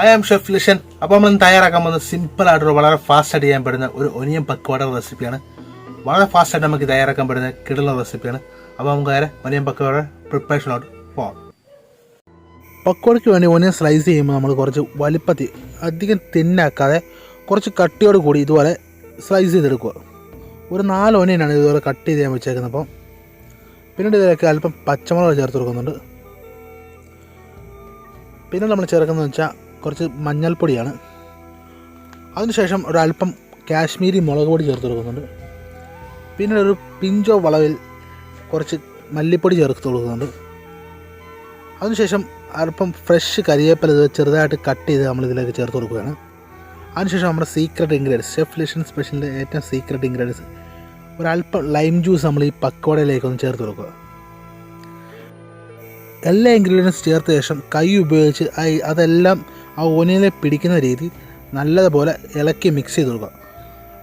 I am Chef Lishan. അപ്പോൾ നമ്മൾ തയ്യാറാക്കാൻ സിമ്പിൾ ആയിട്ടുള്ള വളരെ ഫാസ്റ്റ് ആയിട്ട് ചെയ്യാൻ പറ്റുന്ന ഒരു ഒനിയൻ പക്കോട റെസിപ്പിയാണ്. വളരെ ഫാസ്റ്റ് ആയിട്ട് നമുക്ക് തയ്യാറാക്കാൻ പറ്റുന്ന കിടലുള്ള റെസിപ്പിയാണ്. അപ്പോൾ നമുക്ക് നേരെ ഒനിയൻ പക്കോട പ്രിപ്പറേഷനോട്ട് പോകാം. പക്കോടയ്ക്ക് വേണ്ടി ഒനിയൻ സ്ലൈസ് ചെയ്യുമ്പോൾ നമ്മൾ കുറച്ച് വലിപ്പത്തിൽ അധികം തിന്നാക്കാതെ കുറച്ച് കട്ടിയോട് കൂടി ഇതുപോലെ സ്ലൈസ് ചെയ്തെടുക്കുക. ഒരു 4 ഒനിയനാണ് ഇതുപോലെ കട്ട് ചെയ്ത് ഞാൻ വെച്ചേക്കുന്നത്. അപ്പം പിന്നീട് ഇതിലേക്ക് അല്പം പച്ചമുളക് ചേർത്ത് കൊടുക്കുന്നുണ്ട്. പിന്നെ നമ്മൾ ചേർക്കുന്നതെന്ന് വെച്ചാൽ കുറച്ച് മഞ്ഞൾപ്പൊടിയാണ്. അതിനുശേഷം ഒരല്പം കാശ്മീരി മുളക് പൊടി ചേർത്ത് കൊടുക്കുന്നുണ്ട്. പിന്നെ ഒരു പിഞ്ചോ വളവിൽ കുറച്ച് മല്ലിപ്പൊടി ചേർത്ത് കൊടുക്കുന്നുണ്ട്. അതിനുശേഷം അല്പം ഫ്രഷ് കരിവേപ്പില ഇത് ചെറുതായിട്ട് കട്ട് ചെയ്ത് നമ്മളിതിലേക്ക് ചേർത്ത് കൊടുക്കുകയാണ്. അതിനുശേഷം നമ്മുടെ സീക്രട്ട് ഇൻഗ്രീഡിയൻസ്, ഷെഫ് ലിഷൻ സ്പെഷ്യലിൻ്റെ ഏറ്റവും സീക്രട്ട് ഇൻഗ്രീഡിയൻസ് ഒരല്പം ലൈം ജ്യൂസ് നമ്മൾ ഈ പക്കോടയിലേക്കൊന്ന് ചേർത്ത് കൊടുക്കുക. എല്ലാ ഇൻഗ്രീഡിയൻസ് ചേർത്ത ശേഷം കൈ ഉപയോഗിച്ച് അതെല്ലാം ആ ഓനിയനിൽ പിടിക്കുന്ന രീതി നല്ലതുപോലെ ഇളക്കി മിക്സ് ചെയ്ത് കൊടുക്കുക.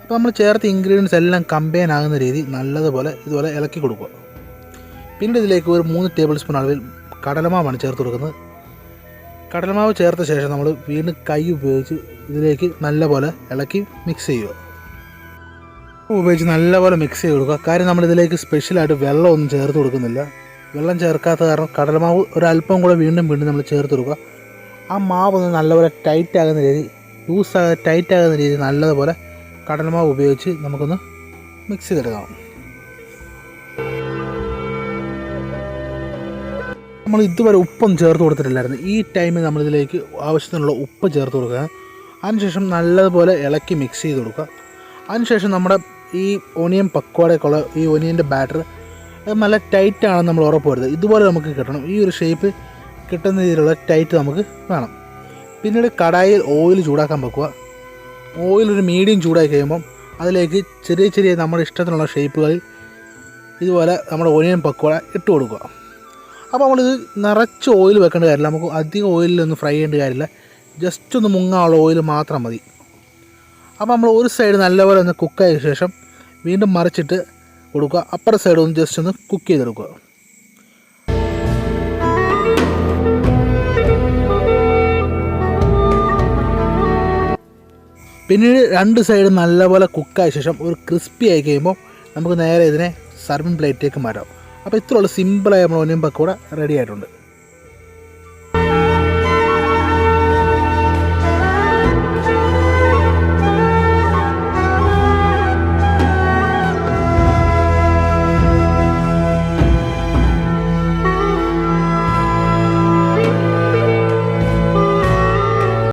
അപ്പോൾ നമ്മൾ ചേർത്ത ഇൻഗ്രീഡിയൻസ് എല്ലാം കമ്പൈൻ ആകുന്ന രീതി നല്ലതുപോലെ ഇതുപോലെ ഇളക്കി കൊടുക്കുക. പിന്നീട് ഇതിലേക്ക് ഒരു 3 ടേബിൾ സ്പൂൺ അളവിൽ കടലമാവാണ് ചേർത്ത് കൊടുക്കുന്നത്. കടലമാവ് ചേർത്ത ശേഷം നമ്മൾ വീണ്ടും കൈ ഉപയോഗിച്ച് ഇതിലേക്ക് നല്ലപോലെ ഇളക്കി മിക്സ് ചെയ്യുക. ഉപയോഗിച്ച് നല്ലപോലെ മിക്സ് ചെയ്ത് കൊടുക്കുക. കാര്യം നമ്മളിതിലേക്ക് സ്പെഷ്യലായിട്ട് വെള്ളമൊന്നും ചേർത്ത് കൊടുക്കുന്നില്ല. വെള്ളം ചേർക്കാത്ത കാരണം കടലമാവ് ഒരല്പം കൂടെ വീണ്ടും നമ്മൾ ചേർത്ത് കൊടുക്കുക. ആ മാവ് ഒന്ന് നല്ലപോലെ ടൈറ്റ് ആകുന്ന രീതി, ടൈറ്റ് ആകുന്ന രീതി നല്ലതുപോലെ കടലമാവ് ഉപയോഗിച്ച് നമുക്കൊന്ന് മിക്സ് ചെയ്തെടുക്കാം. നമ്മൾ ഇതുവരെ ഉപ്പൊന്നും ചേർത്ത് കൊടുത്തിട്ടില്ലായിരുന്നു. ഈ ടൈമിൽ നമ്മളിതിലേക്ക് ആവശ്യത്തിനുള്ള ഉപ്പ് ചേർത്ത് കൊടുക്കുക. അതിനുശേഷം നല്ലതുപോലെ ഇളക്കി മിക്സ് ചെയ്ത് കൊടുക്കുക. അതിനുശേഷം നമ്മുടെ ഈ ഒനിയൻ പക്കോടയ്ക്കുള്ള ഈ ഒനിയൻ്റെ ബാറ്റർ അത് നല്ല ടൈറ്റാണെന്ന് നമ്മൾ ഉറപ്പ് വരുത്തുക. ഇതുപോലെ നമുക്ക് കിട്ടണം. ഈ ഒരു ഷേപ്പ് കിട്ടുന്ന രീതിയിലുള്ള ടൈറ്റ് നമുക്ക് വേണം. പിന്നീട് കടായിൽ ഓയിൽ ചൂടാക്കാൻ വെക്കുക. ഓയിൽ ഒരു മീഡിയം ചൂടായി കഴിയുമ്പം അതിലേക്ക് ചെറിയ നമ്മുടെ ഇഷ്ടത്തിനുള്ള ഷേപ്പുകളിൽ ഇതുപോലെ നമ്മുടെ ഒനിയൻ പക്കോട ഇട്ട് കൊടുക്കുക. അപ്പോൾ നമ്മളിത് നിറച്ച് ഓയിൽ വെക്കേണ്ട കാര്യമില്ല. നമുക്ക് അധികം ഓയിലൊന്നും ഫ്രൈ ചെയ്യേണ്ട കാര്യമില്ല. ജസ്റ്റ് ഒന്ന് മുങ്ങാനുള്ള ഓയിൽ മാത്രം മതി. അപ്പോൾ നമ്മൾ ഒരു സൈഡ് നല്ലപോലെ ഒന്ന് കുക്കായ ശേഷം വീണ്ടും മറിച്ചിട്ട് കൊടുക്കുക. അപ്പുറ സൈഡ് ഒന്ന് ജസ്റ്റ് ഒന്ന് കുക്ക് ചെയ്തെടുക്കുക. പിന്നീട് 2 സൈഡ് നല്ലപോലെ കുക്കായ ശേഷം ഒരു ക്രിസ്പി ആയി കഴിയുമ്പോൾ നമുക്ക് നേരെ ഇതിനെ സർവിങ് പ്ലേറ്റിലേക്ക് മാറ്റാം. അപ്പോൾ ഇത്രയുള്ള സിമ്പിളായി നമ്മൾ ഒനിയൻ പക്കോട റെഡി ആയിട്ടുണ്ട്.